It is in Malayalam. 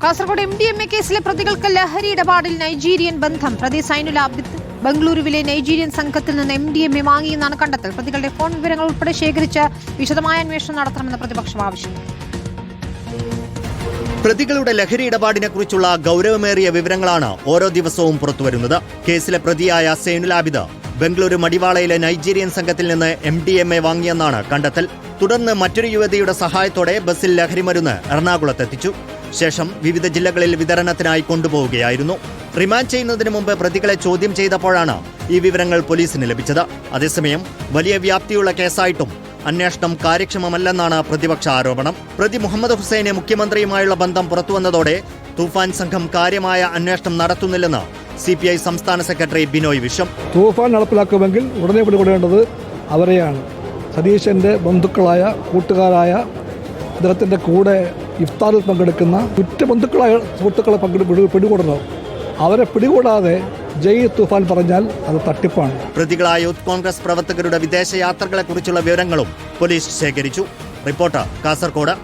കാസർഗോഡ് MDMA കേസിലെ പ്രതികൾക്ക് ലഹരി ഇടപാടിൽ നൈജീരിയൻ ബന്ധം. പ്രതി സൈനുൽ ആബിദ് ബംഗളൂരുവിലെ നൈജീരിയൻ സംഘത്തിൽ നിന്ന് MDMA വാങ്ങിയെന്നാണ് കണ്ടെത്തൽ. പ്രതികളുടെ ഫോൺ വിവരങ്ങൾ ഉൾപ്പെടെ ശേഖരിച്ച് വിശദമായ അന്വേഷണം നടത്തണമെന്ന് പ്രതിപക്ഷം ആവശ്യം. പ്രതികളുടെ ലഹരി ഇടപാടിനെ കുറിച്ചുള്ള ഗൗരവമേറിയ വിവരങ്ങളാണ് ഓരോ ദിവസവും പുറത്തുവരുന്നത്. കേസിലെ പ്രതിയായ സൈനുൽ ആബിദ് ബംഗളൂരു മടിവാളയിലെ നൈജീരിയൻ സംഘത്തിൽ നിന്ന് MDMA വാങ്ങിയെന്നാണ് കണ്ടെത്തൽ. തുടർന്ന് മറ്റൊരു യുവതിയുടെ സഹായത്തോടെ ബസ്സിൽ ലഹരിമരുന്ന് എറണാകുളത്തെത്തിച്ചു. ശേഷം വിവിധ ജില്ലകളിൽ വിതരണത്തിനായി കൊണ്ടുപോവുകയായിരുന്നു. റിമാൻഡ് ചെയ്യുന്നതിന് മുമ്പ് പ്രതികളെ ചോദ്യം ചെയ്തപ്പോഴാണ് ഈ വിവരങ്ങൾ പോലീസിന് ലഭിച്ചത്. അതേസമയം വലിയ വ്യാപ്തിയുള്ള കേസായിട്ടും അന്വേഷണം കാര്യക്ഷമമല്ലെന്നാണ് പ്രതിപക്ഷ ആരോപണം. പ്രതി മുഹമ്മദ് ഹുസൈന് മുഖ്യമന്ത്രിയുമായുള്ള ബന്ധം പുറത്തുവന്നതോടെ തൂഫാൻ സംഘം കാര്യമായ അന്വേഷണം നടത്തുന്നില്ലെന്ന് CPI സംസ്ഥാന സെക്രട്ടറി ബിനോയ് വിശ്വം. തൂഫാൻ നടപ്പിലാക്കുമെങ്കിൽ ഉടനെ പിടികൂടേണ്ടത് അവരെയാണ്. സതീശന്റെ ബന്ധുക്കളായ കൂട്ടുകാരായ അദ്ദേഹത്തിന്റെ കൂടെ ഇഫ്താറിൽ പങ്കെടുക്കുന്ന കുറ്റബന്ധുക്കളായ സുഹൃത്തുക്കളെ പിടികൂടണം. അവരെ പിടികൂടാതെ ജയ് തൂഫാൻ പറഞ്ഞാൽ അത് തട്ടിപ്പാണ്. പ്രതികളായ യൂത്ത് കോൺഗ്രസ് പ്രവർത്തകരുടെ വിദേശ യാത്രകളെക്കുറിച്ചുള്ള വിവരങ്ങളും പോലീസ് ശേഖരിച്ചു. റിപ്പോർട്ടർ കാസർഗോഡ്.